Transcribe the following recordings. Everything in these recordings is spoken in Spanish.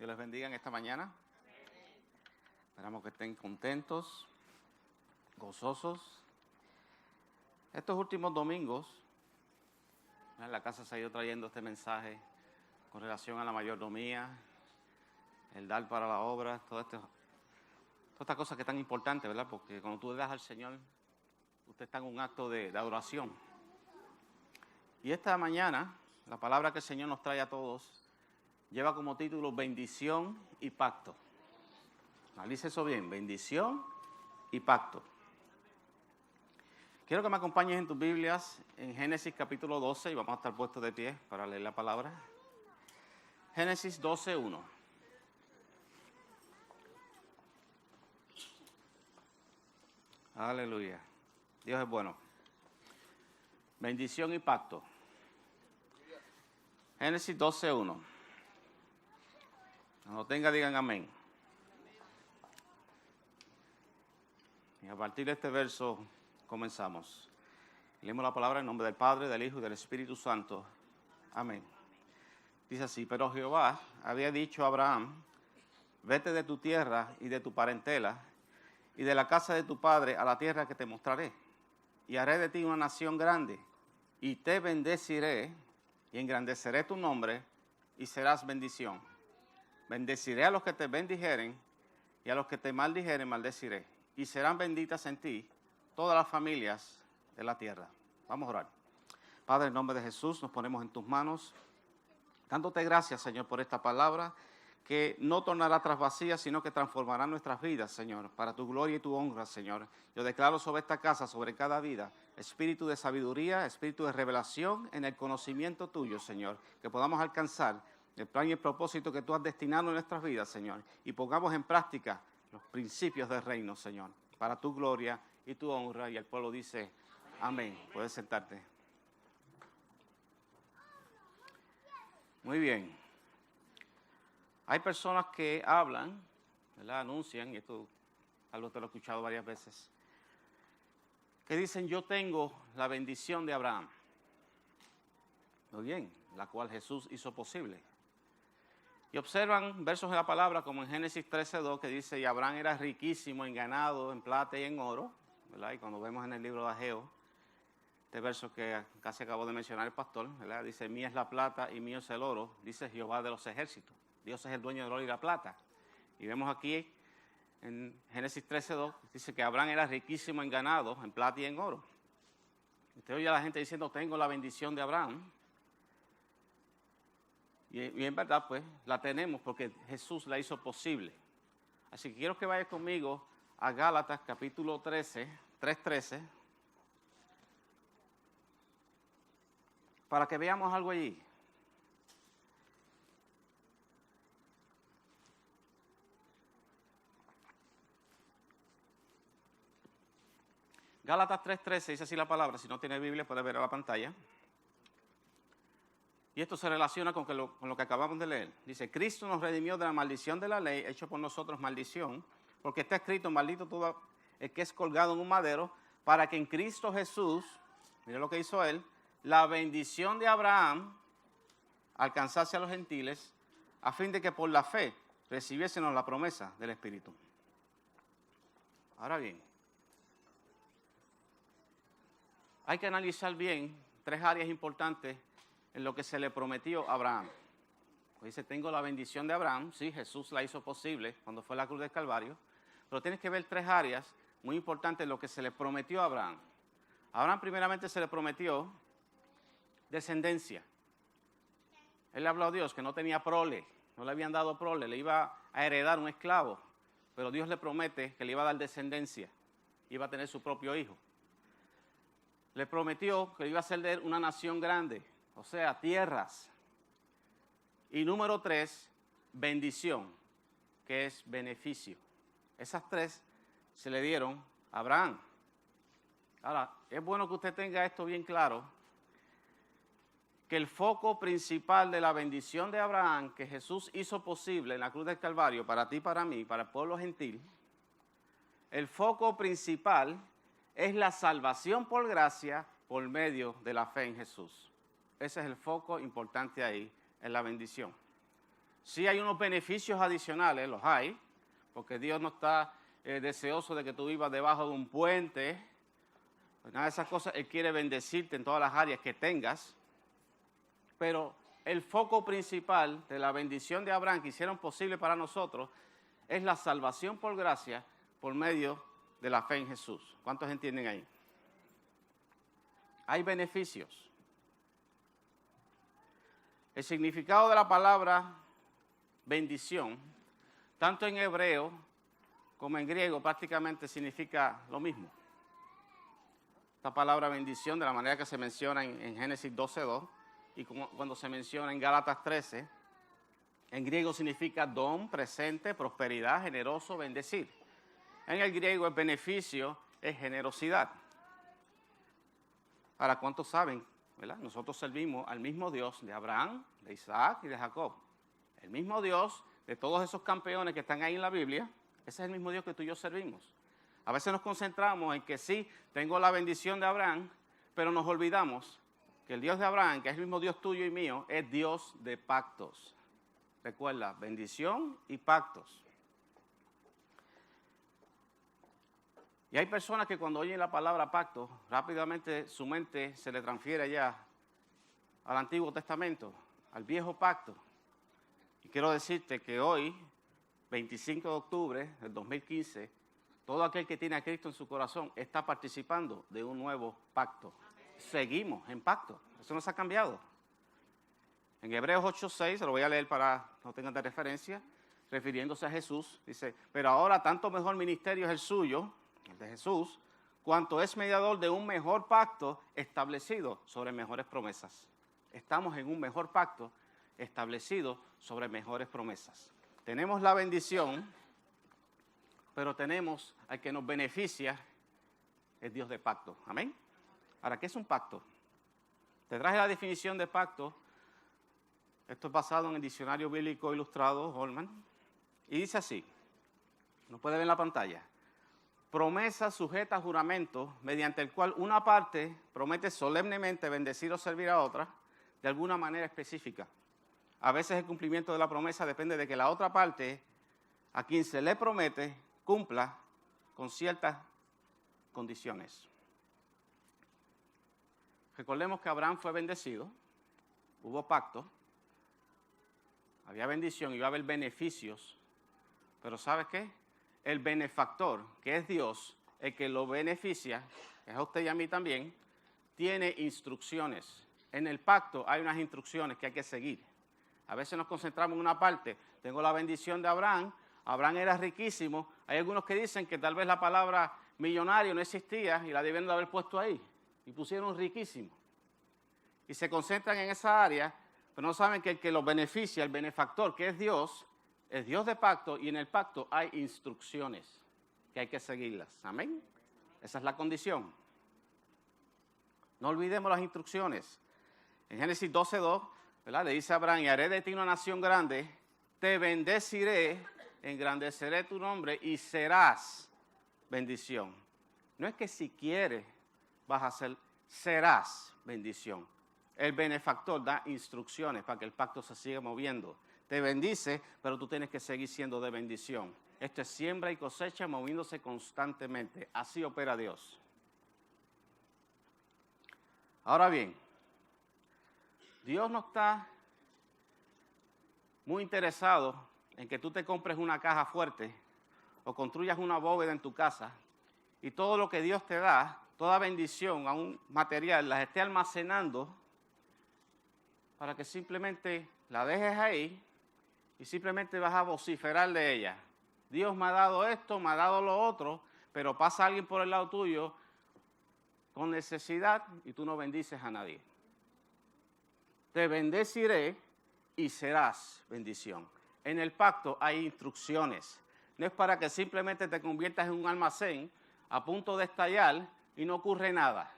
Dios les bendiga en esta mañana. Esperamos que estén contentos, gozosos. Estos últimos domingos, en la casa se ha ido trayendo este mensaje con relación a la mayordomía, el dar para la obra, todas estas cosas que es tan importante, ¿verdad? Porque cuando tú le das al Señor, usted está en un acto de adoración. Y esta mañana, la palabra que el Señor nos trae a todos lleva como título bendición y pacto. Analice eso bien, bendición y pacto. Quiero que me acompañes en tus Biblias en Génesis capítulo 12 y vamos a estar puestos de pie para leer la palabra. Génesis 12:1. Aleluya. Dios es bueno. Bendición y pacto. Génesis 12:1. Cuando tenga, digan amén. Y a partir de este verso comenzamos. Leemos la palabra en nombre del Padre, del Hijo y del Espíritu Santo. Amén. Dice así: pero Jehová había dicho a Abraham: vete de tu tierra y de tu parentela y de la casa de tu padre a la tierra que te mostraré. Y haré de ti una nación grande, y te bendeciré, y engrandeceré tu nombre, y serás bendición. Bendeciré a los que te bendijeren, y a los que te maldijeren maldeciré. Y serán benditas en ti todas las familias de la tierra. Vamos a orar. Padre, en nombre de Jesús, nos ponemos en tus manos, dándote gracias, Señor, por esta palabra, que no tornará atrás vacía, sino que transformará nuestras vidas, Señor, para tu gloria y tu honra, Señor. Yo declaro sobre esta casa, sobre cada vida, espíritu de sabiduría, espíritu de revelación en el conocimiento tuyo, Señor, que podamos alcanzar el plan y el propósito que tú has destinado en nuestras vidas, Señor, y pongamos en práctica los principios del reino, Señor, para tu gloria y tu honra. Y el pueblo dice, amén. Puedes sentarte. Muy bien. Hay personas que hablan, ¿verdad? Anuncian, y esto algo te lo he escuchado varias veces, que dicen: yo tengo la bendición de Abraham. Muy bien, la cual Jesús hizo posible. Y observan versos de la palabra como en Génesis 13:2, que dice: y Abraham era riquísimo en ganado, en plata y en oro, ¿verdad? Y cuando vemos en el libro de Ageo, este verso que casi acabó de mencionar el pastor, ¿verdad? Dice: mía es la plata y mío es el oro, dice Jehová de los ejércitos. Dios es el dueño del oro y la plata. Y vemos aquí en Génesis 13:2, dice que Abraham era riquísimo en ganado, en plata y en oro. Usted oye a la gente diciendo: tengo la bendición de Abraham. Y en verdad, pues, la tenemos porque Jesús la hizo posible. Así que quiero que vayas conmigo a Gálatas capítulo 3:13, para que veamos algo allí. Gálatas 3:13 dice así la palabra. Si no tiene Biblia puede ver a la pantalla. Y esto se relaciona con lo que acabamos de leer. Dice: Cristo nos redimió de la maldición de la ley, hecho por nosotros maldición, porque está escrito: maldito todo el que es colgado en un madero, para que en Cristo Jesús, mire lo que hizo él, la bendición de Abraham alcanzase a los gentiles, a fin de que por la fe recibiésemos la promesa del Espíritu. Ahora bien, hay que analizar bien tres áreas importantes en lo que se le prometió a Abraham. Pues dice: tengo la bendición de Abraham. Sí, Jesús la hizo posible cuando fue a la cruz del Calvario. Pero tienes que ver tres áreas muy importantes en lo que se le prometió a Abraham. A Abraham primeramente se le prometió descendencia. Él le habló a Dios que no tenía prole, no le habían dado prole, le iba a heredar un esclavo. Pero Dios le promete que le iba a dar descendencia, iba a tener su propio hijo. Le prometió que iba a ser de él una nación grande, o sea, tierras. Y número 3, bendición, que es beneficio. Esas tres se le dieron a Abraham. Ahora, es bueno que usted tenga esto bien claro, que el foco principal de la bendición de Abraham, que Jesús hizo posible en la cruz del Calvario, para ti, para mí, para el pueblo gentil, el foco principal es la salvación por gracia por medio de la fe en Jesús. Ese es el foco importante ahí, en la bendición. Sí hay unos beneficios adicionales, los hay, porque Dios no está deseoso de que tú vivas debajo de un puente. Pues nada de esas cosas, Él quiere bendecirte en todas las áreas que tengas. Pero el foco principal de la bendición de Abraham que hicieron posible para nosotros es la salvación por gracia por medio de la fe en Jesús. ¿Cuántos entienden ahí? Hay beneficios. El significado de la palabra bendición, tanto en hebreo como en griego, prácticamente significa lo mismo. Esta palabra bendición, de la manera que se menciona en Génesis 12:2 y cuando se menciona en Gálatas 13, en griego significa don, presente, prosperidad, generoso, bendecir. En el griego el beneficio es generosidad. Ahora, ¿cuántos saben? ¿Verdad? Nosotros servimos al mismo Dios de Abraham, de Isaac y de Jacob. El mismo Dios de todos esos campeones que están ahí en la Biblia, ese es el mismo Dios que tú y yo servimos. A veces nos concentramos en que sí, tengo la bendición de Abraham, pero nos olvidamos que el Dios de Abraham, que es el mismo Dios tuyo y mío, es Dios de pactos. Recuerda, bendición y pactos. Y hay personas que cuando oyen la palabra pacto, rápidamente su mente se le transfiere ya al Antiguo Testamento, al Viejo Pacto. Y quiero decirte que hoy, 25 de octubre del 2015, todo aquel que tiene a Cristo en su corazón está participando de un nuevo pacto. Seguimos en pacto, eso no se ha cambiado. En Hebreos 8:6, se lo voy a leer para no tengan de referencia, refiriéndose a Jesús, dice, pero ahora tanto mejor ministerio es el suyo, el de Jesús, cuanto es mediador de un mejor pacto establecido sobre mejores promesas. Estamos en un mejor pacto establecido sobre mejores promesas. Tenemos la bendición, pero tenemos al que nos beneficia, el Dios de pacto. Amén. Ahora, ¿qué es un pacto? Te traje la definición de pacto. Esto es basado en el Diccionario Bíblico Ilustrado, Holman, y dice así, no puede ver en la pantalla, promesa sujeta a juramento mediante el cual una parte promete solemnemente bendecir o servir a otra de alguna manera específica. A veces el cumplimiento de la promesa depende de que la otra parte a quien se le promete cumpla con ciertas condiciones. Recordemos que Abraham fue bendecido, hubo pacto, había bendición, iba a haber beneficios, pero ¿sabes qué? El benefactor, que es Dios, el que lo beneficia, es a usted y a mí también, tiene instrucciones. En el pacto hay unas instrucciones que hay que seguir. A veces nos concentramos en una parte, tengo la bendición de Abraham, Abraham era riquísimo, hay algunos que dicen que tal vez la palabra millonario no existía y la debieron de haber puesto ahí, y pusieron riquísimo. Y se concentran en esa área, pero no saben que el que los beneficia, el benefactor, que es Dios de pacto, y en el pacto hay instrucciones que hay que seguirlas. Amén. Esa es la condición. No olvidemos las instrucciones. En Génesis 12:2, ¿verdad? Le dice a Abraham, y haré de ti una nación grande, te bendeciré, engrandeceré tu nombre y serás bendición. No es que si quieres vas a ser, serás bendición. El benefactor da instrucciones para que el pacto se siga moviendo. Te bendice, pero tú tienes que seguir siendo de bendición. Esto es siembra y cosecha moviéndose constantemente. Así opera Dios. Ahora bien, Dios no está muy interesado en que tú te compres una caja fuerte o construyas una bóveda en tu casa y todo lo que Dios te da, toda bendición a un material, las esté almacenando para que simplemente la dejes ahí y simplemente vas a vociferar de ella. Dios me ha dado esto, me ha dado lo otro, pero pasa alguien por el lado tuyo con necesidad y tú no bendices a nadie. Te bendeciré y serás bendición. En el pacto hay instrucciones. No es para que simplemente te conviertas en un almacén a punto de estallar y no ocurre nada.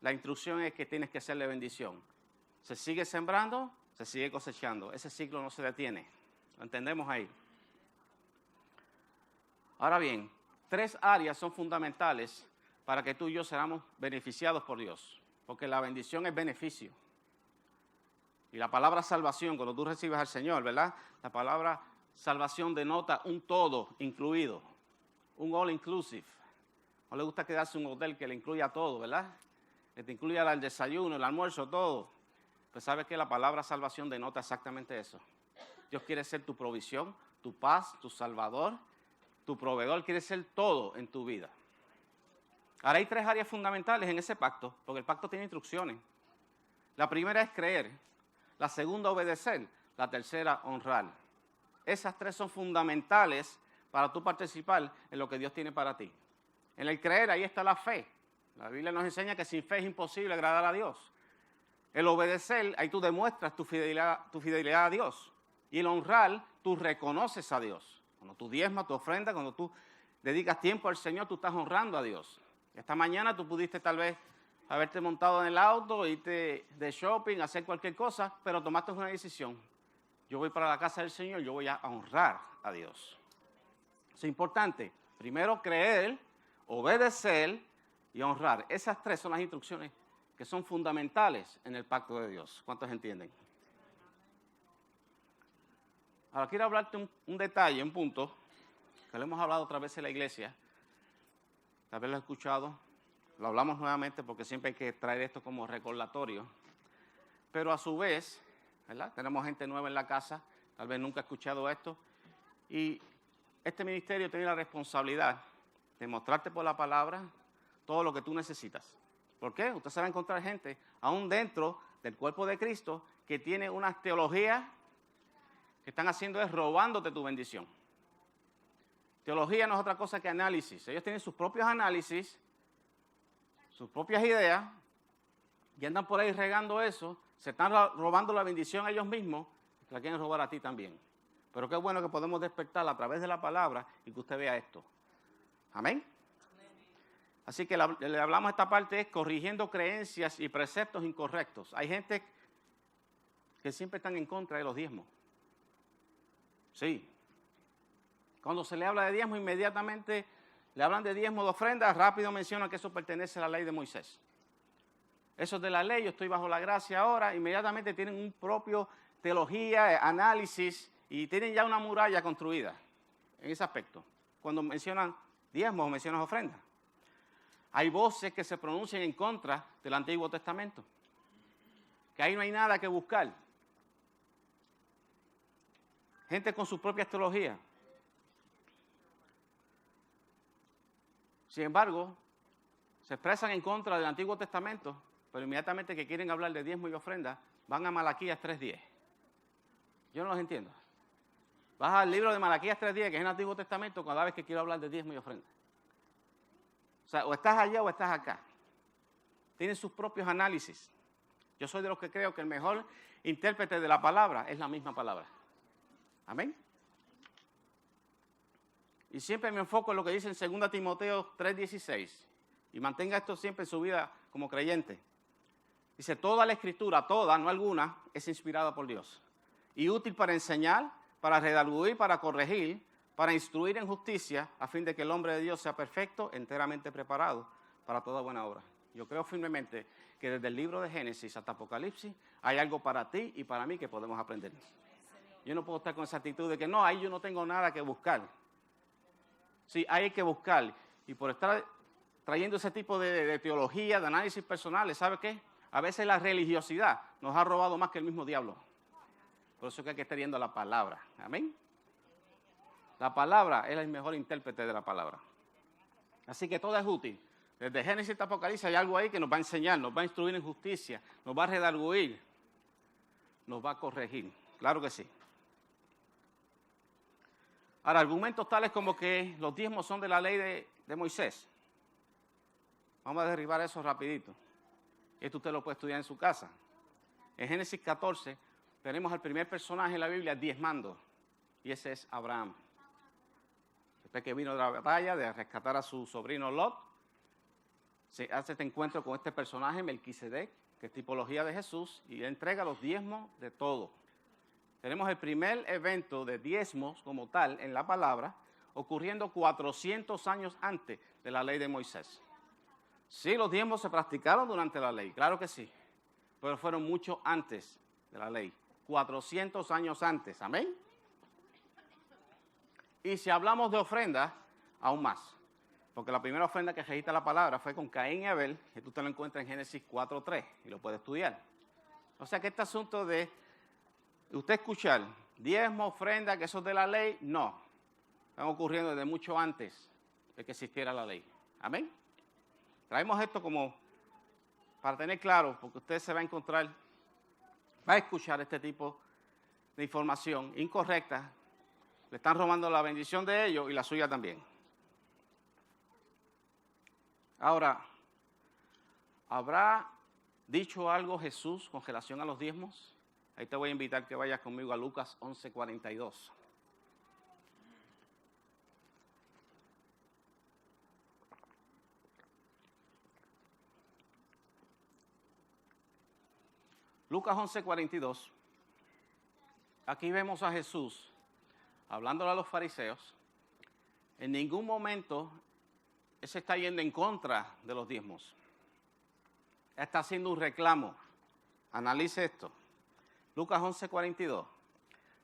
La instrucción es que tienes que serle bendición. Se sigue sembrando, se sigue cosechando. Ese ciclo no se detiene. ¿Lo entendemos ahí? Ahora bien, 3 áreas son fundamentales para que tú y yo seamos beneficiados por Dios. Porque la bendición es beneficio. Y la palabra salvación, cuando tú recibes al Señor, ¿verdad? La palabra salvación denota un todo incluido, un all inclusive. No le gusta quedarse en un hotel que le incluya todo, ¿verdad? Que te incluya el desayuno, el almuerzo, todo. Pues sabes que la palabra salvación denota exactamente eso. Dios quiere ser tu provisión, tu paz, tu salvador, tu proveedor, quiere ser todo en tu vida. Ahora hay 3 áreas fundamentales en ese pacto, porque el pacto tiene instrucciones. La primera es creer, la segunda obedecer, la tercera honrar. Esas 3 son fundamentales para tú participar en lo que Dios tiene para ti. En el creer, ahí está la fe. La Biblia nos enseña que sin fe es imposible agradar a Dios. El obedecer, ahí tú demuestras tu fidelidad a Dios. Y el honrar, tú reconoces a Dios. Cuando tú diezmas, tu ofrenda, cuando tú dedicas tiempo al Señor, tú estás honrando a Dios. Esta mañana tú pudiste tal vez haberte montado en el auto, irte de shopping, hacer cualquier cosa, pero tomaste una decisión. Yo voy para la casa del Señor, yo voy a honrar a Dios. Es importante. Primero creer, obedecer y honrar. Esas 3 son las instrucciones que son fundamentales en el pacto de Dios. ¿Cuántos entienden? Ahora quiero hablarte un detalle, un punto, que lo hemos hablado otra vez en la iglesia. Tal vez lo he escuchado, lo hablamos nuevamente porque siempre hay que traer esto como recordatorio. Pero a su vez, ¿verdad? Tenemos gente nueva en la casa, tal vez nunca ha escuchado esto. Y este ministerio tiene la responsabilidad de mostrarte por la palabra todo lo que tú necesitas. ¿Por qué? Usted se va a encontrar gente, aún dentro del cuerpo de Cristo, que tiene unas teologías que están haciendo es robándote tu bendición. Teología no es otra cosa que análisis. Ellos tienen sus propios análisis, sus propias ideas, y andan por ahí regando eso, se están robando la bendición a ellos mismos, y la quieren robar a ti también. Pero qué bueno que podemos despertarla a través de la palabra y que usted vea esto. Amén. Así que le hablamos esta parte es corrigiendo creencias y preceptos incorrectos. Hay gente que siempre están en contra de los diezmos. Sí. Cuando se le habla de diezmo, inmediatamente le hablan de diezmo de ofrendas, rápido mencionan que eso pertenece a la ley de Moisés. Eso es de la ley, yo estoy bajo la gracia ahora, inmediatamente tienen un propio teología, análisis, y tienen ya una muralla construida en ese aspecto. Cuando mencionan diezmos o mencionan ofrendas. Hay voces que se pronuncian en contra del Antiguo Testamento. Que ahí no hay nada que buscar. Gente con sus propias teologías. Sin embargo, se expresan en contra del Antiguo Testamento, pero inmediatamente que quieren hablar de diezmo y ofrenda, van a Malaquías 3:10. Yo no los entiendo. Vas al libro de Malaquías 3:10, que es el Antiguo Testamento, cada vez que quiero hablar de diezmo y ofrenda. O sea, o estás allá o estás acá. Tienen sus propios análisis. Yo soy de los que creo que el mejor intérprete de la palabra es la misma palabra. Amén. Y siempre me enfoco en lo que dice en 2 Timoteo 3:16. Y mantenga esto siempre en su vida como creyente. Dice, toda la escritura, toda, no alguna, es inspirada por Dios. Y útil para enseñar, para redarguir, para corregir, para instruir en justicia, a fin de que el hombre de Dios sea perfecto, enteramente preparado para toda buena obra. Yo creo firmemente que desde el libro de Génesis hasta Apocalipsis hay algo para ti y para mí que podemos aprender. Yo no puedo estar con esa actitud de que no, ahí yo no tengo nada que buscar. Sí, hay que buscar. Y por estar trayendo ese tipo de teología, de análisis personales, ¿sabe qué? A veces la religiosidad nos ha robado más que el mismo diablo. Por eso es que hay que estar yendo a la palabra. Amén. La palabra es el mejor intérprete de la palabra. Así que todo es útil. Desde Génesis hasta Apocalipsis hay algo ahí que nos va a enseñar, nos va a instruir en justicia, nos va a redarguir, nos va a corregir. Claro que sí. Ahora, argumentos tales como que los diezmos son de la ley de Moisés. Vamos a derribar eso rapidito. Esto usted lo puede estudiar en su casa. En Génesis 14 tenemos al primer personaje en la Biblia diezmando, y ese es Abraham. Usted que vino de la batalla de rescatar a su sobrino Lot, se hace este encuentro con este personaje, Melquisedec, que es tipología de Jesús, y le entrega los diezmos de todo. Tenemos el primer evento de diezmos como tal en la palabra, ocurriendo 400 años antes de la ley de Moisés. Sí, los diezmos se practicaron durante la ley, claro que sí, pero fueron mucho antes de la ley. 400 años antes, amén. Y si hablamos de ofrenda, aún más. Porque la primera ofrenda que registra la palabra fue con Caín y Abel, que tú te lo encuentras en Génesis 4:3 y lo puedes estudiar. O sea que este asunto de usted escuchar diezmo, ofrenda, que eso es de la ley, no. Están ocurriendo desde mucho antes de que existiera la ley. Amén. Traemos esto como para tener claro, porque usted se va a encontrar, va a escuchar este tipo de información incorrecta. Le están robando la bendición de ellos y la suya también. Ahora, ¿habrá dicho algo Jesús con relación a los diezmos? Ahí te voy a invitar que vayas conmigo a Lucas 11:42. Lucas 11:42. Aquí vemos a Jesús hablándole a los fariseos. En ningún momento él se está yendo en contra de los diezmos. Él está haciendo un reclamo. Analice esto. Lucas 11:42.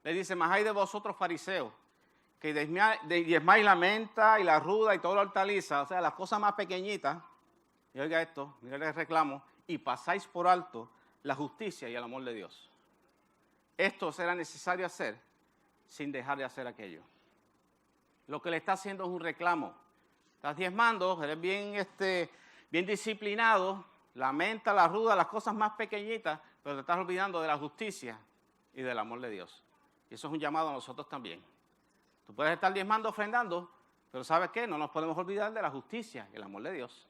Le dice, mas hay de vosotros fariseos, que diezmáis la menta y la ruda y todo la hortaliza, o sea, las cosas más pequeñitas, y oiga esto, mira el reclamo, y pasáis por alto la justicia y el amor de Dios. Esto será necesario hacer sin dejar de hacer aquello. Lo que le está haciendo es un reclamo. Estás diezmando, eres bien disciplinado, la menta, la ruda, las cosas más pequeñitas, pero te estás olvidando de la justicia y del amor de Dios. Y eso es un llamado a nosotros también. Tú puedes estar diezmando, ofrendando, pero ¿sabes qué? No nos podemos olvidar de la justicia y el amor de Dios.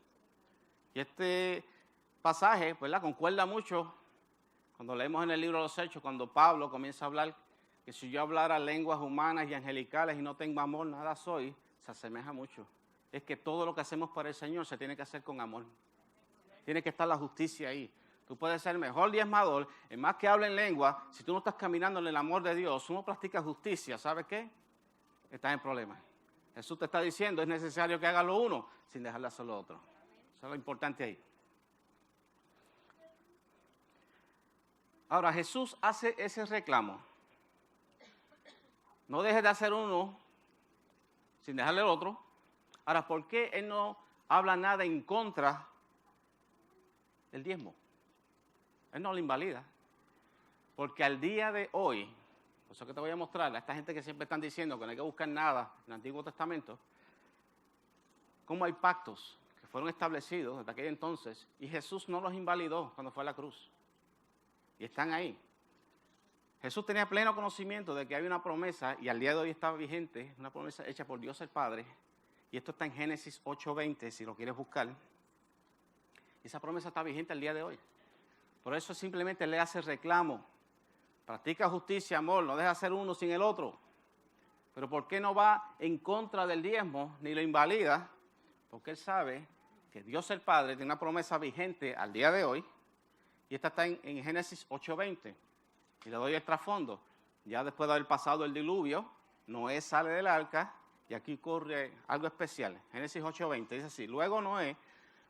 Y este pasaje, ¿verdad?, concuerda mucho cuando leemos en el libro de los Hechos, cuando Pablo comienza a hablar que si yo hablara lenguas humanas y angelicales y no tengo amor, nada soy, se asemeja mucho. Es que todo lo que hacemos para el Señor se tiene que hacer con amor. Tiene que estar la justicia ahí. Tú puedes ser el mejor diezmador, el más que hable en lengua, si tú no estás caminando en el amor de Dios, tú no practicas justicia, ¿sabes qué? Estás en problemas. Jesús te está diciendo, es necesario que hagas lo uno sin dejar de hacer lo otro. Eso es lo importante ahí. Ahora, Jesús hace ese reclamo. No dejes de hacer uno sin dejarle el otro. Ahora, ¿por qué Él no habla nada en contra del diezmo? Él no lo invalida. Porque al día de hoy, por eso que te voy a mostrar, a esta gente que siempre están diciendo que no hay que buscar nada en el Antiguo Testamento, cómo hay pactos que fueron establecidos desde aquel entonces y Jesús no los invalidó cuando fue a la cruz. Y están ahí. Jesús tenía pleno conocimiento de que hay una promesa y al día de hoy está vigente, una promesa hecha por Dios el Padre. Y esto está en Génesis 8:20, si lo quieres buscar. Esa promesa está vigente al día de hoy. Por eso simplemente le hace reclamo. Practica justicia, amor, no deja hacer uno sin el otro. Pero ¿por qué no va en contra del diezmo ni lo invalida? Porque él sabe que Dios el Padre tiene una promesa vigente al día de hoy. Y esta está en Génesis 8:20. Y le doy el trasfondo. Ya después de haber pasado el diluvio, Noé sale del arca y aquí ocurre algo especial. Génesis 8:20 dice así. Luego Noé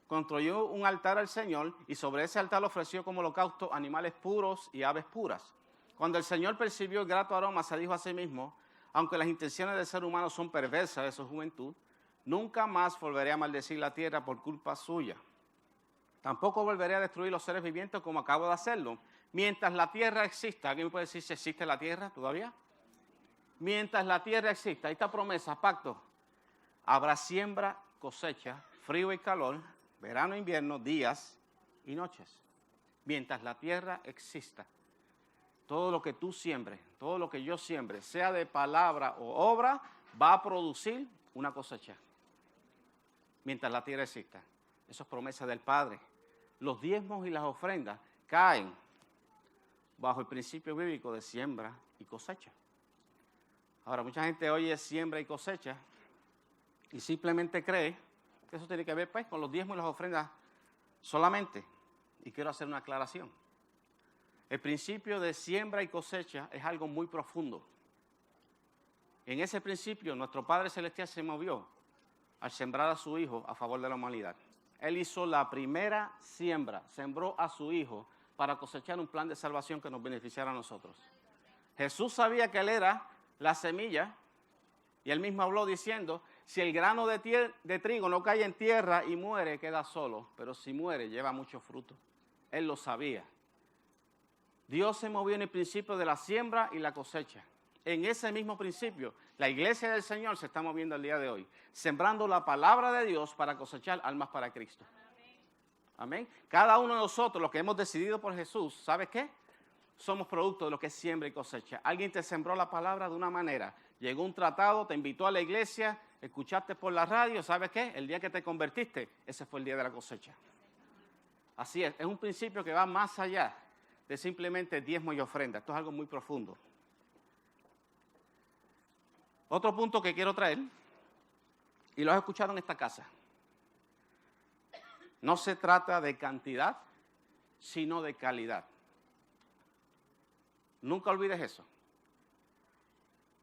construyó un altar al Señor y sobre ese altar ofreció como holocausto animales puros y aves puras. Cuando el Señor percibió el grato aroma, se dijo a sí mismo, aunque las intenciones del ser humano son perversas de su juventud, nunca más volveré a maldecir la tierra por culpa suya. Tampoco volveré a destruir los seres vivientes como acabo de hacerlo. Mientras la tierra exista, ¿alguien me puede decir si existe la tierra todavía? Mientras la tierra exista, ahí está promesa, pacto. Habrá siembra, cosecha, frío y calor, verano e invierno, días y noches. Mientras la tierra exista, todo lo que tú siembres, todo lo que yo siembre, sea de palabra o obra, va a producir una cosecha. Mientras la tierra exista. Eso es promesa del Padre. Los diezmos y las ofrendas caen bajo el principio bíblico de siembra y cosecha. Ahora, mucha gente oye siembra y cosecha y simplemente cree que eso tiene que ver pues, con los diezmos y las ofrendas solamente. Y quiero hacer una aclaración. El principio de siembra y cosecha es algo muy profundo. En ese principio, nuestro Padre Celestial se movió al sembrar a su Hijo a favor de la humanidad. Él hizo la primera siembra, sembró a su Hijo para cosechar un plan de salvación que nos beneficiara a nosotros. Jesús sabía que Él era la semilla, y Él mismo habló diciendo, si el grano de trigo no cae en tierra y muere, queda solo, pero si muere, lleva mucho fruto. Él lo sabía. Dios se movió en el principio de la siembra y la cosecha. En ese mismo principio, la iglesia del Señor se está moviendo el día de hoy, sembrando la palabra de Dios para cosechar almas para Cristo. Amén. Cada uno de nosotros, los que hemos decidido por Jesús, ¿sabes qué? Somos producto de lo que es siembra y cosecha. Alguien te sembró la palabra de una manera, llegó un tratado, te invitó a la iglesia, escuchaste por la radio, ¿sabes qué? El día que te convertiste, ese fue el día de la cosecha. Así es un principio que va más allá de simplemente diezmo y ofrenda. Esto es algo muy profundo. Otro punto que quiero traer, y lo has escuchado en esta casa, no se trata de cantidad, sino de calidad. Nunca olvides eso.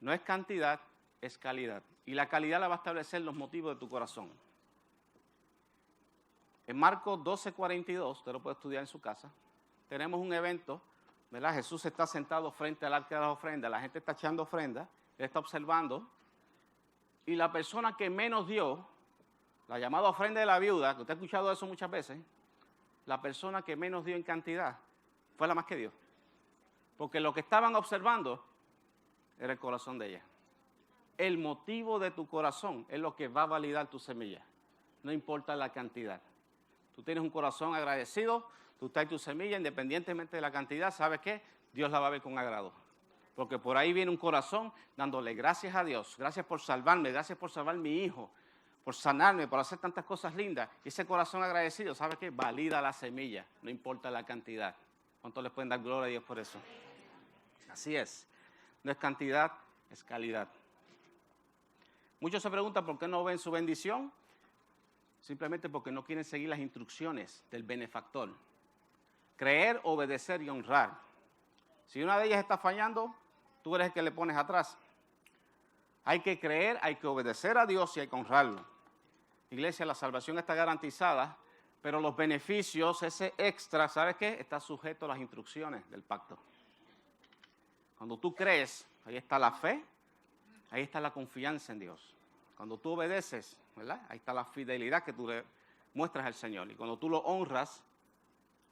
No es cantidad, es calidad. Y la calidad la va a establecer los motivos de tu corazón. En Marcos 12:42, usted lo puede estudiar en su casa, tenemos un evento, ¿verdad? Jesús está sentado frente al arca de las ofrendas, la gente está echando ofrendas, Él está observando, y la persona que menos dio, la llamada ofrenda de la viuda, que usted ha escuchado eso muchas veces, la persona que menos dio en cantidad fue la más que dio. Porque lo que estaban observando era el corazón de ella. El motivo de tu corazón es lo que va a validar tu semilla. No importa la cantidad. Tú tienes un corazón agradecido, tú traes tu semilla, independientemente de la cantidad, ¿sabes qué? Dios la va a ver con agrado. Porque por ahí viene un corazón dándole gracias a Dios. Gracias por salvarme, gracias por salvar a mi hijo, por sanarme, por hacer tantas cosas lindas. Y ese corazón agradecido, ¿sabes qué? Valida la semilla, no importa la cantidad. ¿Cuántos les pueden dar gloria a Dios por eso? Así es. No es cantidad, es calidad. Muchos se preguntan por qué no ven su bendición. Simplemente porque no quieren seguir las instrucciones del benefactor. Creer, obedecer y honrar. Si una de ellas está fallando, tú eres el que le pones atrás. Hay que creer, hay que obedecer a Dios y hay que honrarlo. Iglesia, la salvación está garantizada, pero los beneficios, ese extra, ¿sabes qué? Está sujeto a las instrucciones del pacto. Cuando tú crees, ahí está la fe, ahí está la confianza en Dios. Cuando tú obedeces, ¿verdad? Ahí está la fidelidad que tú le muestras al Señor. Y cuando tú lo honras,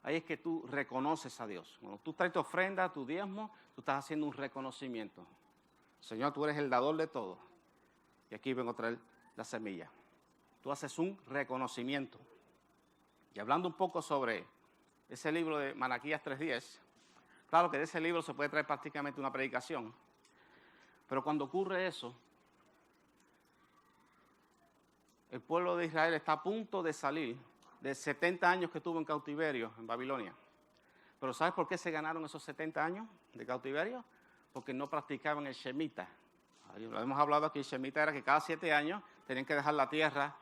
ahí es que tú reconoces a Dios. Cuando tú traes tu ofrenda, tu diezmo, tú estás haciendo un reconocimiento. Señor, tú eres el dador de todo. Y aquí vengo a traer la semilla. Tú haces un reconocimiento. Y hablando un poco sobre ese libro de Malaquías 3:10, claro que de ese libro se puede traer prácticamente una predicación. Pero cuando ocurre eso, el pueblo de Israel está a punto de salir de 70 años que estuvo en cautiverio en Babilonia. Pero ¿sabes por qué se ganaron esos 70 años de cautiverio? Porque no practicaban el Shemitah. Lo hemos hablado aquí, el Shemitah era que cada 7 años tenían que dejar la tierra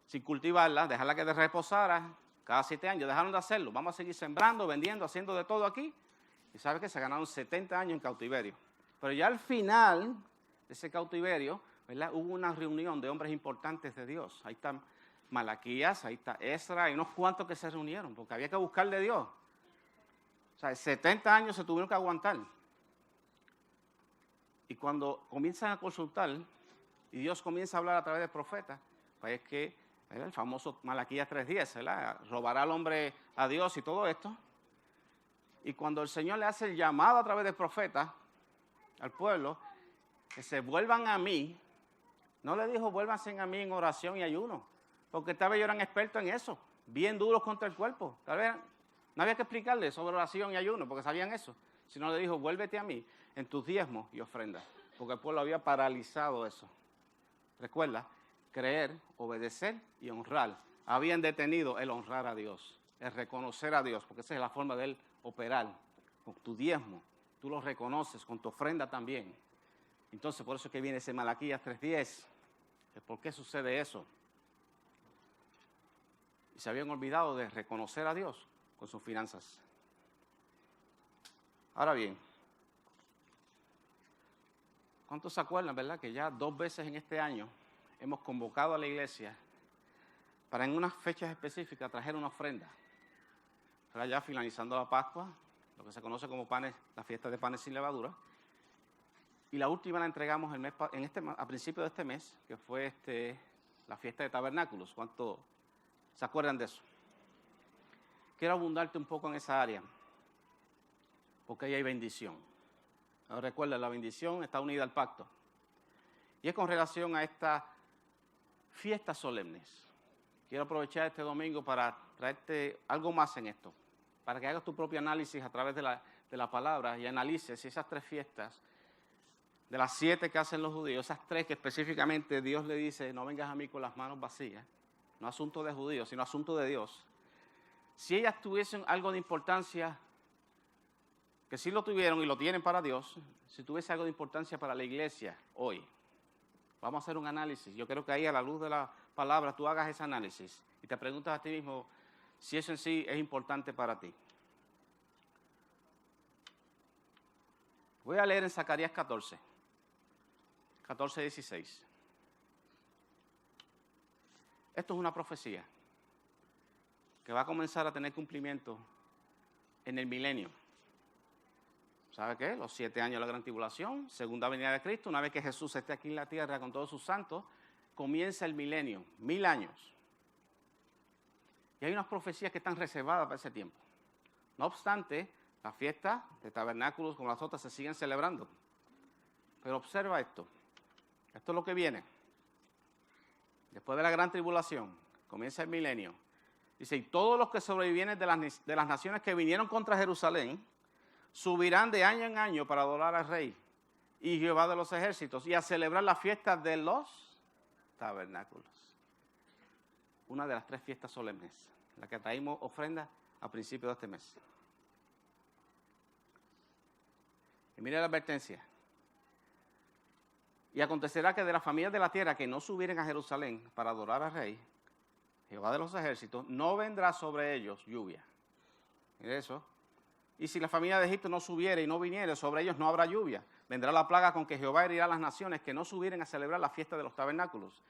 sin cultivarla, dejarla que reposara. Cada 7 años dejaron de hacerlo. Vamos a seguir sembrando, vendiendo, haciendo de todo aquí. Y ¿sabes qué? Se ganaron 70 años en cautiverio. Pero ya al final de ese cautiverio, ¿verdad? Hubo una reunión de hombres importantes de Dios. Ahí está Malaquías, ahí está Esdras, hay unos cuantos que se reunieron, porque había que buscar de Dios. O sea, 70 años se tuvieron que aguantar. Y cuando comienzan a consultar, y Dios comienza a hablar a través de profetas, pues es que, ¿verdad? El famoso Malaquías 3:10, ¿verdad? Robará al hombre a Dios y todo esto. Y cuando el Señor le hace el llamado a través de profetas al pueblo, que se vuelvan a mí, no le dijo vuélvanse a mí en oración y ayuno, porque tal vez ellos eran expertos en eso, bien duros contra el cuerpo. Tal vez no había que explicarle sobre oración y ayuno, porque sabían eso. Sino le dijo, vuélvete a mí en tus diezmos y ofrendas, porque el pueblo había paralizado eso. Recuerda, creer, obedecer y honrar. Habían detenido el honrar a Dios, el reconocer a Dios, porque esa es la forma de él operar. Con tu diezmo, tú lo reconoces, con tu ofrenda también. Entonces, por eso es que viene ese Malaquías 3:10. ¿Por qué sucede eso? Y se habían olvidado de reconocer a Dios con sus finanzas. Ahora bien, ¿cuántos se acuerdan, verdad, que ya 2 veces en este año hemos convocado a la iglesia para en unas fechas específicas traer una ofrenda? Ahora ya finalizando la Pascua, lo que se conoce como la fiesta de panes sin levadura. Y la última la entregamos a principios de este mes, que fue la fiesta de tabernáculos. ¿Cuánto se acuerdan de eso? Quiero abundarte un poco en esa área, porque ahí hay bendición. Ahora recuerda, la bendición está unida al pacto. Y es con relación a estas fiestas solemnes. Quiero aprovechar este domingo para traerte algo más en esto, para que hagas tu propio análisis a través de la palabra y analices si esas 3 fiestas, de las 7 que hacen los judíos, esas 3 que específicamente Dios le dice, no vengas a mí con las manos vacías, no asunto de judíos, sino asunto de Dios. Si ellas tuviesen algo de importancia, que sí lo tuvieron y lo tienen para Dios, si tuviese algo de importancia para la iglesia hoy, vamos a hacer un análisis. Yo creo que ahí a la luz de la palabra tú hagas ese análisis y te preguntas a ti mismo si eso en sí es importante para ti. Voy a leer en Zacarías 14:16. Esto es una profecía que va a comenzar a tener cumplimiento en el milenio. ¿Sabe qué? Los 7 años de la gran tribulación, segunda venida de Cristo, una vez que Jesús esté aquí en la tierra con todos sus santos, comienza el milenio, 1000 años. Y hay unas profecías que están reservadas para ese tiempo. No obstante, las fiestas de tabernáculos como las otras se siguen celebrando. Pero observa esto. Esto es lo que viene. Después de la gran tribulación, comienza el milenio. Dice, y todos los que sobrevivieren de las naciones que vinieron contra Jerusalén, subirán de año en año para adorar al Rey y Jehová de los ejércitos y a celebrar la fiesta de los tabernáculos. Una de las 3 fiestas solemnes, la que traímos ofrenda a principios de este mes. Y mire la advertencia. Y acontecerá que de las familias de la tierra que no subieren a Jerusalén para adorar al Rey, Jehová de los ejércitos, no vendrá sobre ellos lluvia. Mire eso. Y si la familia de Egipto no subiere y no viniere, sobre ellos no habrá lluvia. Vendrá la plaga con que Jehová herirá a las naciones que no subieren a celebrar la fiesta de los tabernáculos.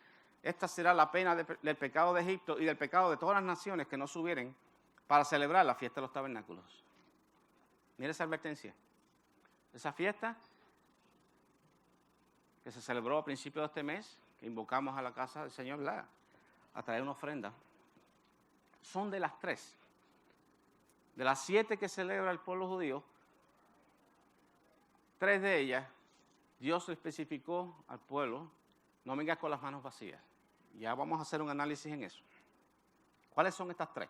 Esta será la pena del pecado de Egipto y del pecado de todas las naciones que no subieren para celebrar la fiesta de los tabernáculos. Mire esa advertencia. Esa fiesta que se celebró a principios de este mes, que invocamos a la casa del Señor a traer una ofrenda, son de las 3. De las 7 que celebra el pueblo judío, 3 de ellas, Dios especificó al pueblo, no vengas con las manos vacías. Ya vamos a hacer un análisis en eso. ¿Cuáles son estas 3?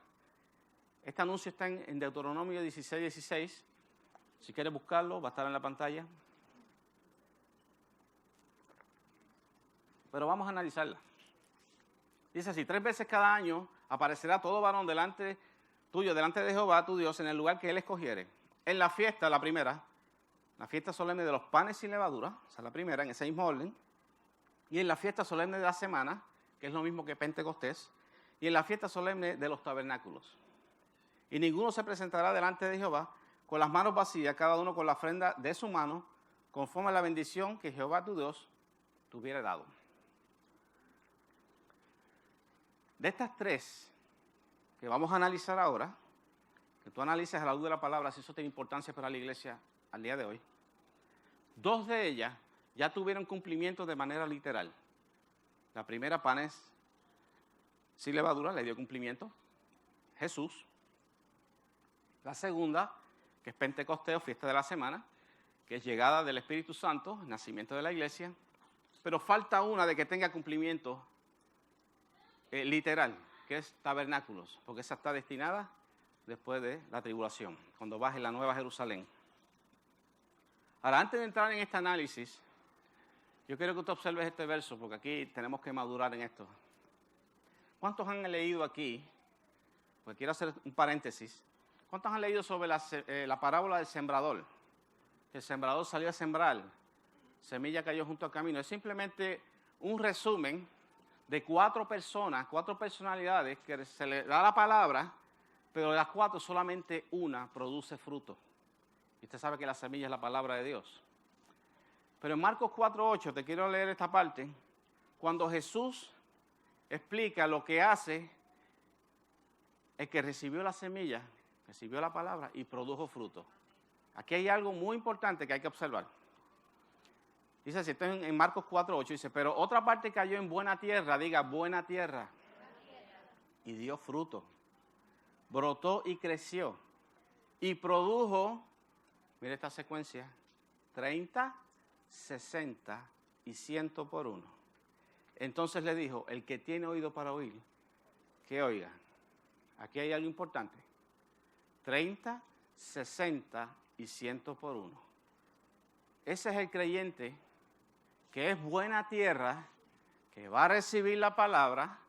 Este anuncio está en Deuteronomio 16:16. Si quieres buscarlo, va a estar en la pantalla. Pero vamos a analizarla. Dice así, 3 veces cada año aparecerá todo varón delante de Jehová tu Dios en el lugar que él escogiere. En la fiesta, la primera, la fiesta solemne de los panes sin levadura, esa es la primera, en ese mismo orden. Y en la fiesta solemne de la semana, que es lo mismo que Pentecostés. Y en la fiesta solemne de los tabernáculos. Y ninguno se presentará delante de Jehová con las manos vacías, cada uno con la ofrenda de su mano, conforme a la bendición que Jehová tu Dios te hubiera dado. De estas 3 que vamos a analizar ahora, que tú analices a la luz de la palabra si eso tiene importancia para la iglesia al día de hoy, 2 de ellas ya tuvieron cumplimiento de manera literal. La primera, panes sin levadura, le dio cumplimiento Jesús. La segunda, que es Pentecostés, fiesta de la semana, que es llegada del Espíritu Santo, nacimiento de la iglesia, pero falta una de que tenga cumplimiento literal, que es tabernáculos, porque esa está destinada después de la tribulación, cuando baje la nueva Jerusalén. Ahora, antes de entrar en este análisis, yo quiero que usted observe este verso, porque aquí tenemos que madurar en esto. ¿Cuántos han leído aquí? Pues quiero hacer un paréntesis. ¿Cuántos han leído sobre la parábola del sembrador? Que el sembrador salió a sembrar, semilla cayó junto al camino. Es simplemente un resumen de 4 personas, 4 personalidades que se le da la palabra, pero de las 4 solamente una produce fruto. Y usted sabe que la semilla es la palabra de Dios. Pero en Marcos 4:8, te quiero leer esta parte, cuando Jesús explica lo que hace el que recibió la semilla recibió la palabra y produjo fruto. Aquí hay algo muy importante que hay que observar. Dice así, esto es en Marcos 4:8, dice, pero otra parte cayó en buena tierra, diga, buena tierra, y dio fruto, brotó y creció, y produjo, mire esta secuencia, 30, 60 y 100 por uno. Entonces le dijo, el que tiene oído para oír, que oiga. Aquí hay algo importante. 30, 60 y 100 por uno. Ese es el creyente que es buena tierra, que va a recibir la palabra,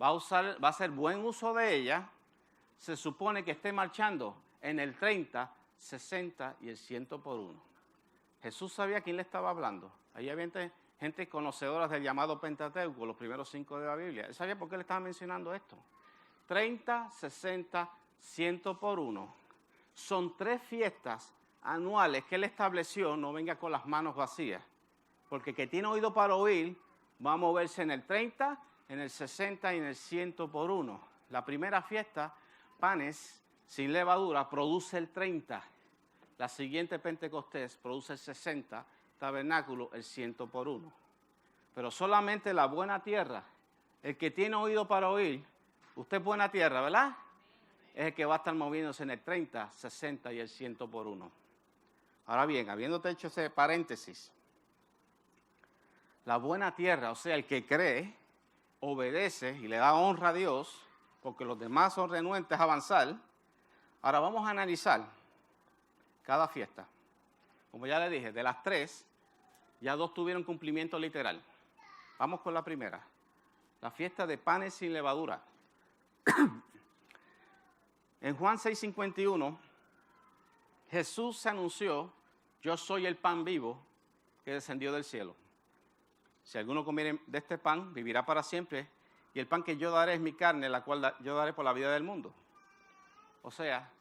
va a hacer buen uso de ella. Se supone que esté marchando en el 30, 60 y el 100 por uno. Jesús sabía a quién le estaba hablando. Ahí había gente conocedora del llamado Pentateuco, los primeros 5 de la Biblia. Él sabía por qué le estaba mencionando esto. 30, 60, 100 por uno. Son 3 fiestas anuales que él estableció, no venga con las manos vacías. Porque el que tiene oído para oír va a moverse en el 30, en el 60 y en el 100 por uno. La primera fiesta, panes sin levadura, produce el 30. La siguiente, Pentecostés, produce el 60. Tabernáculo, el 100 por uno. Pero solamente la buena tierra, el que tiene oído para oír, usted es buena tierra, ¿verdad? Es el que va a estar moviéndose en el 30, 60 y el 100 por uno. Ahora bien, habiéndote hecho ese paréntesis, la buena tierra, o sea, el que cree, obedece y le da honra a Dios, porque los demás son renuentes a avanzar. Ahora vamos a analizar cada fiesta. Como ya le dije, de las 3, ya 2 tuvieron cumplimiento literal. Vamos con la primera, la fiesta de panes sin levadura. En Juan 6:51, Jesús se anunció, yo soy el pan vivo que descendió del cielo. Si alguno comiere de este pan, vivirá para siempre, y el pan que yo daré es mi carne, la cual yo daré por la vida del mundo. O sea,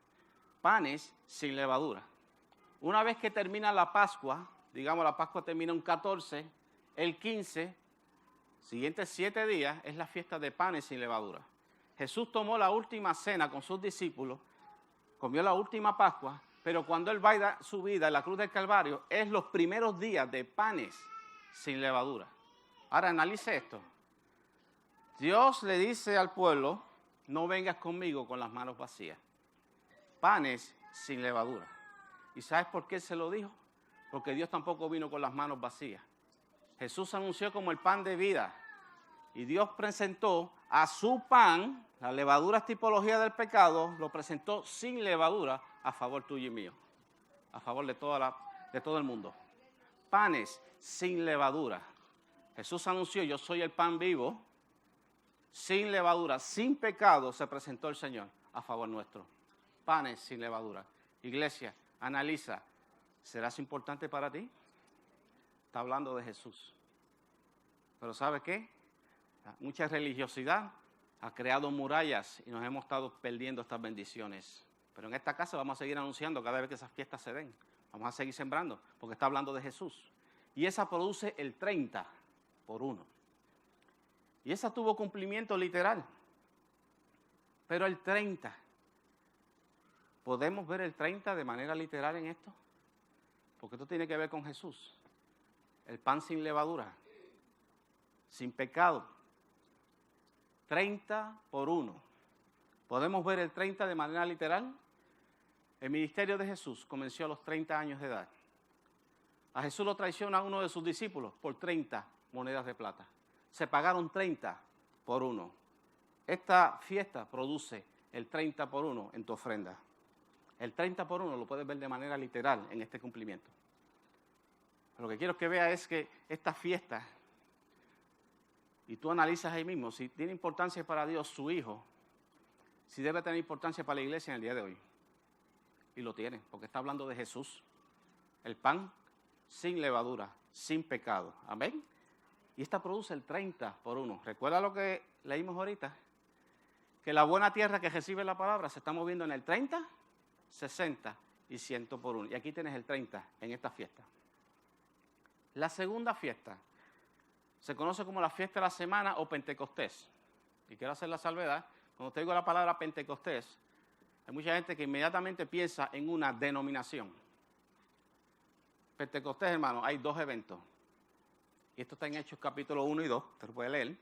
panes sin levadura. Una vez que termina la Pascua, digamos la Pascua termina un 14, el 15, siguientes 7 días, es la fiesta de panes sin levadura. Jesús tomó la última cena con sus discípulos, comió la última Pascua, pero cuando Él va a dar su vida en la cruz del Calvario, es los primeros días de panes sin levadura. Ahora analice esto. Dios le dice al pueblo, no vengas conmigo con las manos vacías. Panes sin levadura. ¿Y sabes por qué se lo dijo? Porque Dios tampoco vino con las manos vacías. Jesús anunció como el pan de vida. Y Dios presentó a su pan, la levadura es tipología del pecado, lo presentó sin levadura a favor tuyo y mío. A favor de todo el mundo. Panes sin levadura. Jesús anunció, yo soy el pan vivo, sin levadura, sin pecado, se presentó el Señor a favor nuestro. Panes sin levadura. Iglesia, analiza, ¿serás importante para ti? Está hablando de Jesús. Pero ¿sabe qué? Mucha religiosidad ha creado murallas y nos hemos estado perdiendo estas bendiciones. Pero en esta casa vamos a seguir anunciando cada vez que esas fiestas se den. Vamos a seguir sembrando, porque está hablando de Jesús. Y esa produce el 30 por uno. Y esa tuvo cumplimiento literal. Pero el 30, ¿podemos ver el 30 de manera literal en esto? Porque esto tiene que ver con Jesús. El pan sin levadura, sin pecado. 30 por uno. ¿Podemos ver el 30 de manera literal? El ministerio de Jesús comenzó a los 30 años de edad. A Jesús lo traiciona uno de sus discípulos por 30 monedas de plata. Se pagaron 30 por uno. Esta fiesta produce el 30 por uno en tu ofrenda. El 30 por uno lo puedes ver de manera literal en este cumplimiento. Lo que quiero que vea es que esta fiesta, y tú analizas ahí mismo, si tiene importancia para Dios su Hijo, si debe tener importancia para la iglesia en el día de hoy. Y lo tiene, porque está hablando de Jesús. El pan sin levadura, sin pecado. Amén. Y esta produce el 30 por uno. ¿Recuerda lo que leímos ahorita? Que la buena tierra que recibe la palabra se está moviendo en el 30, 60 y 100 por uno. Y aquí tienes el 30 en esta fiesta. La segunda fiesta se conoce como la fiesta de la semana o Pentecostés. Y quiero hacer la salvedad. Cuando te digo la palabra Pentecostés, Hay mucha gente que inmediatamente piensa en una denominación. Pentecostés, hermano, hay 2 eventos. Y esto está en Hechos capítulo 1 y 2, te lo puede leer.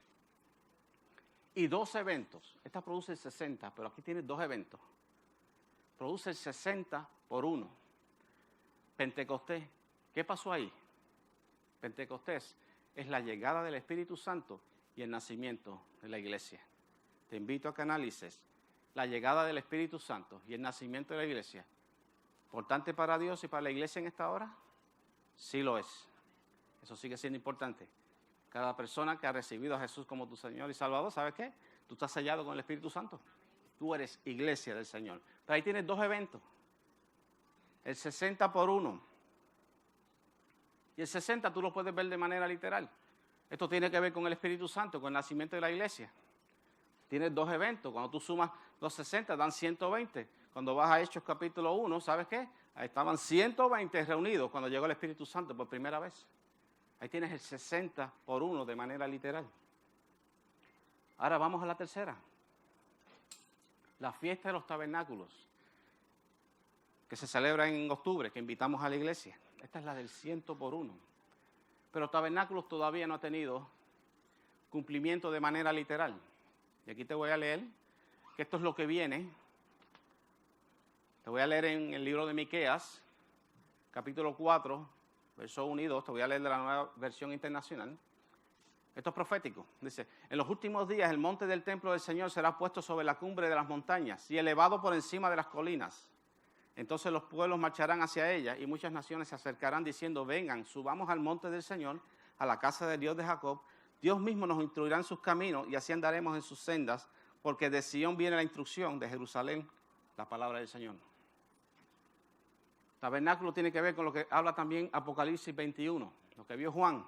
Y 2 eventos. Esta produce el 60, pero aquí tiene 2 eventos. Produce el 60 por 1. Pentecostés, ¿qué pasó ahí? Pentecostés es la llegada del Espíritu Santo y el nacimiento de la iglesia. Te invito a que analices la llegada del Espíritu Santo y el nacimiento de la iglesia. ¿Importante para Dios y para la iglesia en esta hora? Sí lo es. Eso sigue siendo importante. Cada persona que ha recibido a Jesús como tu Señor y Salvador, ¿sabes qué? Tú estás sellado con el Espíritu Santo. Tú eres iglesia del Señor. Pero ahí tienes 2 eventos. El 60 por 1. Y el 60 tú lo puedes ver de manera literal. Esto tiene que ver con el Espíritu Santo, con el nacimiento de la iglesia. Tienes 2 eventos. Cuando tú sumas los 60, dan 120. Cuando vas a Hechos capítulo 1, ¿sabes qué? Ahí estaban 120 reunidos cuando llegó el Espíritu Santo por primera vez. Ahí tienes el 60 por 1 de manera literal. Ahora vamos a la tercera. La fiesta de los tabernáculos, que se celebra en octubre, que invitamos a la iglesia. Esta es la del 100 por 1. Pero tabernáculos todavía no ha tenido cumplimiento de manera literal. Y aquí te voy a leer que esto es lo que viene. Te voy a leer en el libro de Miqueas, capítulo 4, versos 1 y 2. Te voy a leer de la Nueva Versión Internacional. Esto es profético. Dice, en los últimos días el monte del templo del Señor será puesto sobre la cumbre de las montañas y elevado por encima de las colinas. Entonces los pueblos marcharán hacia ella y muchas naciones se acercarán diciendo, vengan, subamos al monte del Señor, a la casa del Dios de Jacob. Dios mismo nos instruirá en sus caminos y así andaremos en sus sendas, porque de Sión viene la instrucción, de Jerusalén la palabra del Señor. Tabernáculo tiene que ver con lo que habla también Apocalipsis 21, lo que vio Juan.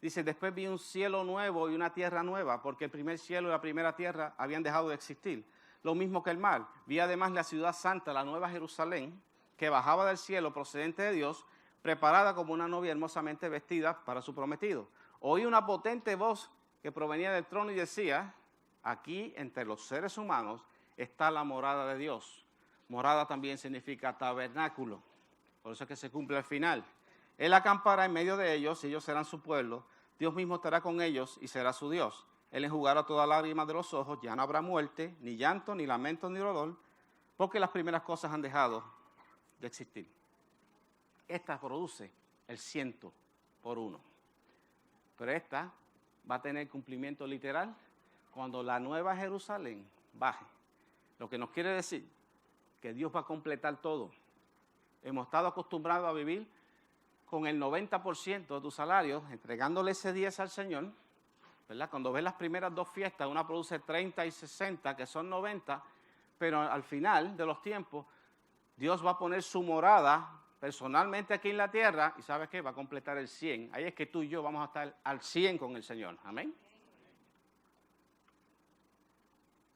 Dice, después vi un cielo nuevo y una tierra nueva, porque el primer cielo y la primera tierra habían dejado de existir. Lo mismo que el mar. Vi además la ciudad santa, la nueva Jerusalén, que bajaba del cielo procedente de Dios, preparada como una novia hermosamente vestida para su prometido. Oí una potente voz que provenía del trono y decía, aquí entre los seres humanos está la morada de Dios. Morada también significa tabernáculo, por eso es que se cumple al final. Él acampará en medio de ellos y ellos serán su pueblo. Dios mismo estará con ellos y será su Dios. Él enjugará toda lágrima de los ojos, ya no habrá muerte, ni llanto, ni lamento, ni dolor, porque las primeras cosas han dejado de existir. Esta produce el 100 por 1. Pero esta va a tener cumplimiento literal cuando la nueva Jerusalén baje. Lo que nos quiere decir que Dios va a completar todo. Hemos estado acostumbrados a vivir con el 90% de tu salario, entregándole ese 10 al Señor, ¿verdad? Cuando ves las primeras 2 fiestas, una produce 30 y 60, que son 90, pero al final de los tiempos, Dios va a poner su morada personalmente aquí en la tierra, y ¿sabes qué? Va a completar el 100. Ahí es que tú y yo vamos a estar al 100 con el Señor. Amén.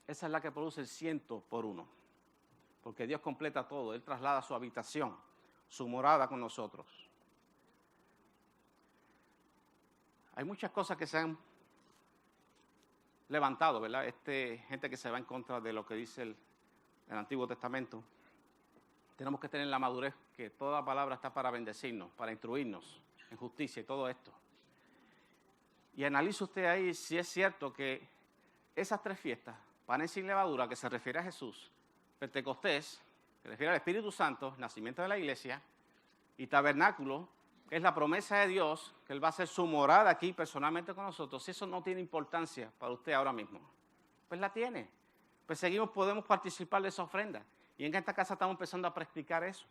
Esa es la que produce el 100 por 1. Porque Dios completa todo. Él traslada su habitación, su morada con nosotros. Hay muchas cosas que se han levantado, ¿verdad? Gente que se va en contra de lo que dice el Antiguo Testamento. Tenemos que tener la madurez que toda palabra está para bendecirnos, para instruirnos en justicia y todo esto. Y analice usted ahí si es cierto que esas 3 fiestas, panes sin levadura, que se refiere a Jesús, Pentecostés, que refiere al Espíritu Santo, nacimiento de la iglesia, y tabernáculo, que es la promesa de Dios, que Él va a hacer su morada aquí personalmente con nosotros. Si eso no tiene importancia para usted ahora mismo, pues la tiene. Pues podemos participar de esa ofrenda. Y en esta casa estamos empezando a practicar eso.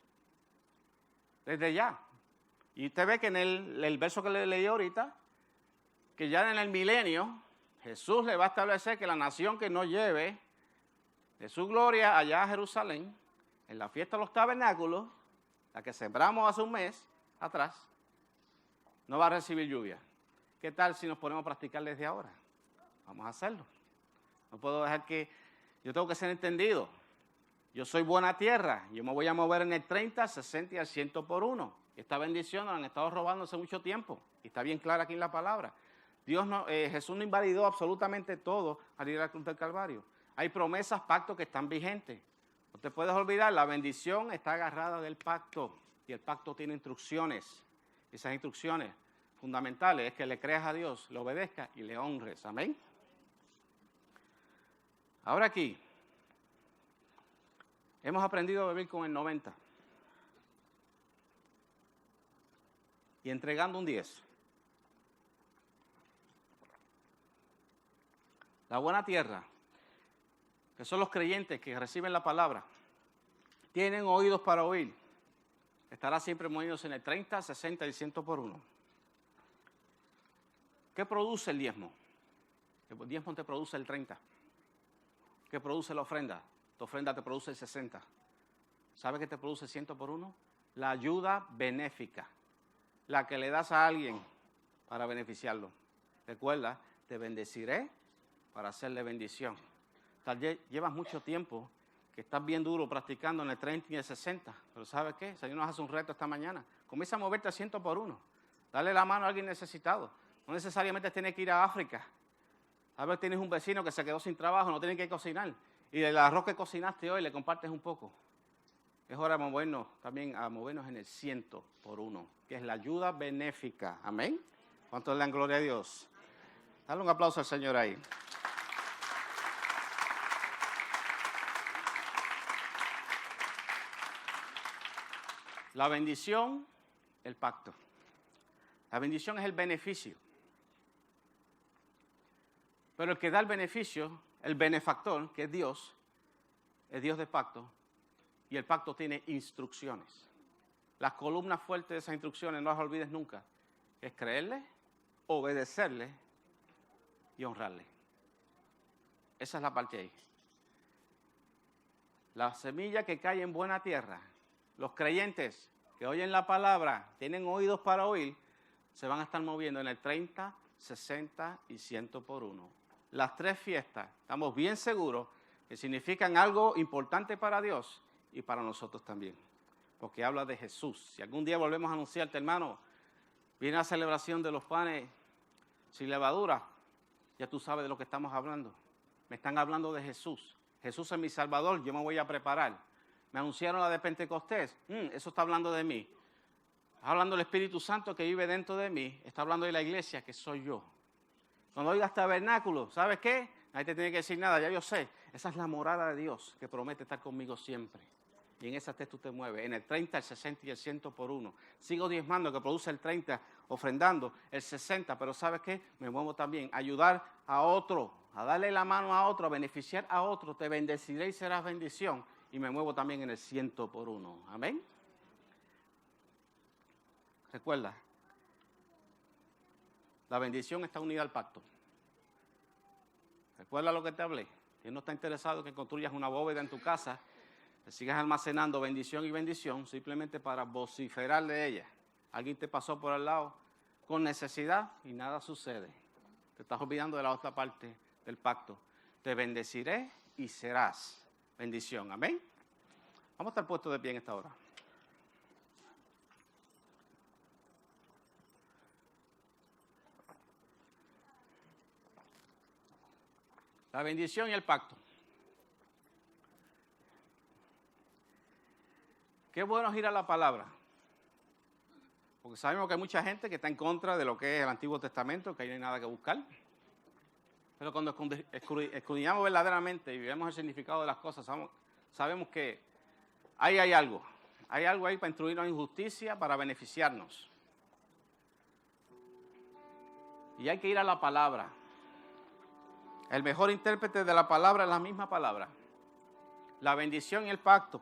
Desde ya. Y usted ve que en el verso que le leí ahorita, que ya en el milenio, Jesús le va a establecer que la nación que no lleve de su gloria allá a Jerusalén, en la fiesta de los tabernáculos, la que sembramos hace un mes atrás, no va a recibir lluvia. ¿Qué tal si nos ponemos a practicar desde ahora? Vamos a hacerlo. No puedo dejar que... Yo tengo que ser entendido. Yo soy buena tierra. Yo me voy a mover en el 30, 60 y al 100 por 1. Esta bendición nos han estado robando hace mucho tiempo. Y está bien clara aquí en la palabra. Jesús no invalidó absolutamente todo al ir a la cruz del Calvario. Hay promesas, pactos que están vigentes. No te puedes olvidar, la bendición está agarrada del pacto. Y el pacto tiene instrucciones. Esas instrucciones fundamentales es que le creas a Dios, le obedezcas y le honres. Amén. Ahora aquí, hemos aprendido a vivir con el 90. Y entregando un 10. La buena tierra, que son los creyentes que reciben la palabra, tienen oídos para oír. Estará siempre moviéndose en el 30, 60 y 100 por 1. ¿Qué produce el diezmo? El diezmo te produce el 30. ¿Qué produce la ofrenda? Tu ofrenda te produce el 60. ¿Sabe qué te produce 100 por 1? La ayuda benéfica. La que le das a alguien para beneficiarlo. Recuerda, te bendeciré para hacerle bendición. Tal vez llevas mucho tiempo que estás bien duro practicando en el 30 y el 60. Pero ¿sabes qué? El Señor nos hace un reto esta mañana. Comienza a moverte a 100 por 1. Dale la mano a alguien necesitado. No necesariamente tienes que ir a África. A ver, tienes un vecino que se quedó sin trabajo, no tiene que cocinar. Y del arroz que cocinaste hoy le compartes un poco. Es hora de movernos también a movernos en el 100 por 1, que es la ayuda benéfica. Amén. ¿Cuántos le dan gloria a Dios? Dale un aplauso al Señor ahí. La bendición, el pacto. La bendición es el beneficio. Pero el que da el beneficio, el benefactor, que es Dios de pacto, y el pacto tiene instrucciones. Las columnas fuertes de esas instrucciones, no las olvides nunca, es creerle, obedecerle y honrarle. Esa es la parte ahí. La semilla que cae en buena tierra, los creyentes que oyen la palabra, tienen oídos para oír, se van a estar moviendo en el 30, 60 y 100 por 1. Las tres fiestas, estamos bien seguros que significan algo importante para Dios y para nosotros también. Porque habla de Jesús. Si algún día volvemos a anunciarte, hermano, viene la celebración de los panes sin levadura, ya tú sabes de lo que estamos hablando. Me están hablando de Jesús. Jesús es mi Salvador, yo me voy a preparar. Me anunciaron la de Pentecostés, eso está hablando de mí. Está hablando del Espíritu Santo que vive dentro de mí, está hablando de la iglesia que soy yo. Cuando oigas tabernáculo, ¿sabes qué? Nadie te tiene que decir nada, ya yo sé. Esa es la morada de Dios que promete estar conmigo siempre. Y en esa tú te mueves, en el 30, el 60 y el 100 por 1. Sigo diezmando, que produce el 30, ofrendando el 60, pero ¿sabes qué? Me muevo también a ayudar a otro, a darle la mano a otro, a beneficiar a otro. Te bendeciré y serás bendición. Y me muevo también en el 100 por 1. Amén. Recuerda, la bendición está unida al pacto. Recuerda lo que te hablé. Dios no está interesado en que construyas una bóveda en tu casa, que sigas almacenando bendición y bendición simplemente para vociferar de ella. Alguien te pasó por al lado con necesidad y nada sucede. Te estás olvidando de la otra parte del pacto. Te bendeciré y serás bendición. Amén. Vamos a estar puestos de pie en esta hora. La bendición y el pacto. Qué bueno es ir a la palabra. Porque sabemos que hay mucha gente que está en contra de lo que es el Antiguo Testamento, que ahí no hay nada que buscar. Pero cuando escudriñamos verdaderamente y vemos el significado de las cosas, sabemos que ahí hay algo. Hay algo ahí para instruirnos en justicia, para beneficiarnos. Y hay que ir a la palabra. El mejor intérprete de la palabra es la misma palabra. La bendición y el pacto.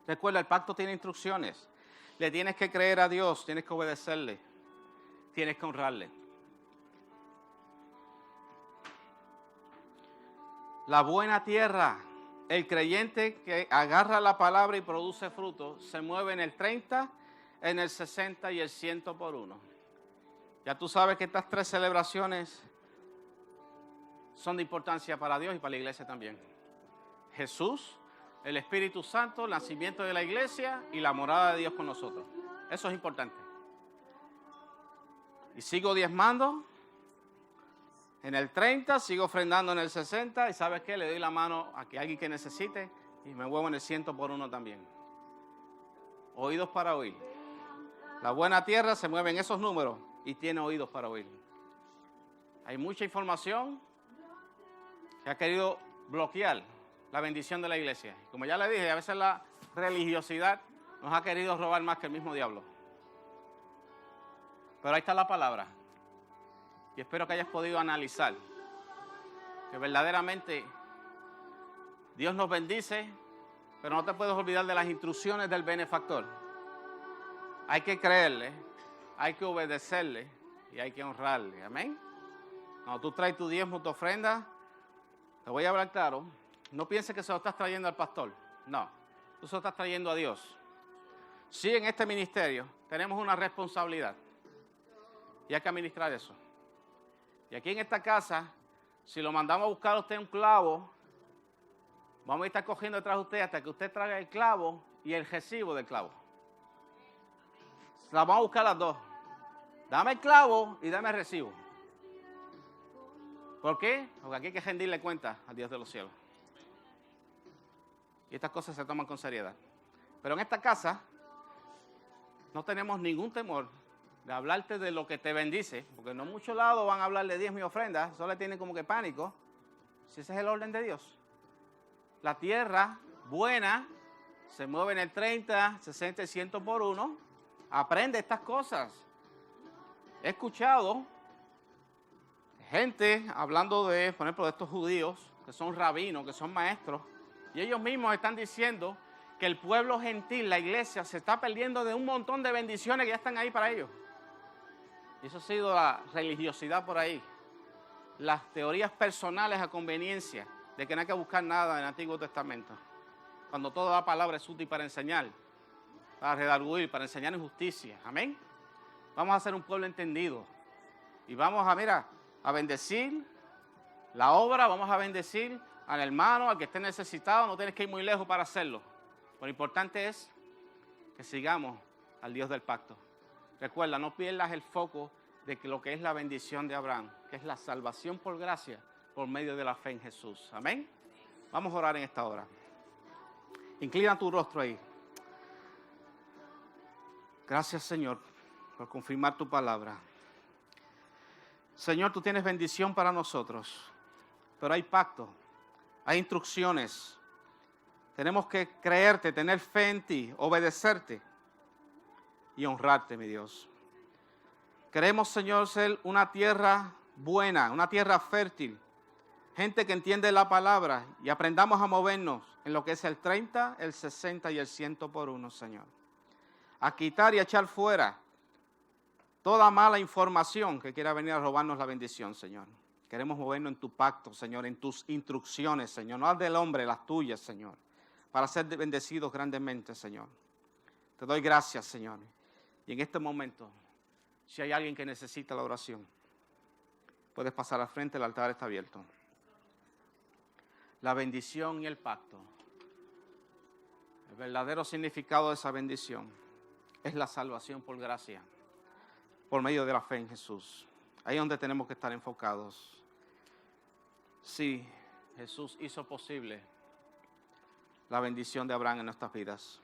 Recuerda, el pacto tiene instrucciones. Le tienes que creer a Dios, tienes que obedecerle, tienes que honrarle. La buena tierra, el creyente que agarra la palabra y produce fruto, se mueve en el 30, en el 60 y el 100 por 1. Ya tú sabes que estas tres celebraciones son de importancia para Dios y para la iglesia también. Jesús, el Espíritu Santo, el nacimiento de la iglesia y la morada de Dios con nosotros. Eso es importante. Y sigo diezmando en el 30, sigo ofrendando en el 60 y ¿sabes qué? Le doy la mano a alguien que necesite Y me muevo en el 100 por 1 también. Oídos para oír. La buena tierra se mueve en esos números y tiene oídos para oír. Hay mucha información que ha querido bloquear la bendición de la iglesia. Como ya le dije, a veces la religiosidad nos ha querido robar más que el mismo diablo. Pero ahí está la palabra. Y espero que hayas podido analizar que verdaderamente Dios nos bendice, pero no te puedes olvidar de las instrucciones del benefactor. Hay que creerle, hay que obedecerle y hay que honrarle. Amén. Cuando tú traes tu diezmo, tu ofrenda, te voy a hablar claro, no pienses que se lo estás trayendo al pastor. No, tú se lo estás trayendo a Dios. Sí, en este ministerio tenemos una responsabilidad y hay que administrar eso. Y aquí en esta casa, si lo mandamos a buscar a usted un clavo, vamos a estar cogiendo detrás de usted hasta que usted traiga el clavo y el recibo del clavo. La vamos a buscar las dos. Dame el clavo y dame el recibo. ¿Por qué? Porque aquí hay que rendirle cuenta a Dios de los cielos. Y estas cosas se toman con seriedad. Pero en esta casa no tenemos ningún temor de hablarte de lo que te bendice, porque no en muchos lados van a hablar de diezmo y ofrendas, solo le tienen como que pánico, si ese es el orden de Dios. La tierra buena se mueve en el 30, 60 y 100 por 1. Aprende estas cosas. He escuchado gente hablando de, por ejemplo, de estos judíos que son rabinos, que son maestros, y ellos mismos están diciendo que el pueblo gentil, la iglesia, se está perdiendo de un montón de bendiciones que ya están ahí para ellos. Y eso ha sido la religiosidad por ahí. Las teorías personales a conveniencia de que no hay que buscar nada en el Antiguo Testamento. Cuando toda la palabra es útil para enseñar, para redarguir, para enseñar en justicia. Amén. Vamos a ser un pueblo entendido. Y vamos a bendecir la obra, vamos a bendecir al hermano, al que esté necesitado. No tienes que ir muy lejos para hacerlo. Lo importante es que sigamos al Dios del pacto. Recuerda, no pierdas el foco de lo que es la bendición de Abraham, que es la salvación por gracia, por medio de la fe en Jesús. Amén. Vamos a orar en esta hora. Inclina tu rostro ahí. Gracias, Señor, por confirmar tu palabra. Señor, tú tienes bendición para nosotros, pero hay pacto, hay instrucciones. Tenemos que creerte, tener fe en ti, obedecerte y honrarte, mi Dios. Queremos, Señor, ser una tierra buena, una tierra fértil, gente que entiende la palabra y aprendamos a movernos en lo que es el 30, el 60 y el 100 por 1, Señor. A quitar y a echar fuera toda mala información que quiera venir a robarnos la bendición, Señor. Queremos movernos en tu pacto, Señor, en tus instrucciones, Señor, no las del hombre, las tuyas, Señor, para ser bendecidos grandemente, Señor. Te doy gracias, Señor. Y en este momento, si hay alguien que necesita la oración, puedes pasar al frente, el altar está abierto. La bendición y el pacto, el verdadero significado de esa bendición es la salvación por gracia, por medio de la fe en Jesús. Ahí es donde tenemos que estar enfocados. Sí, Jesús hizo posible la bendición de Abraham en nuestras vidas.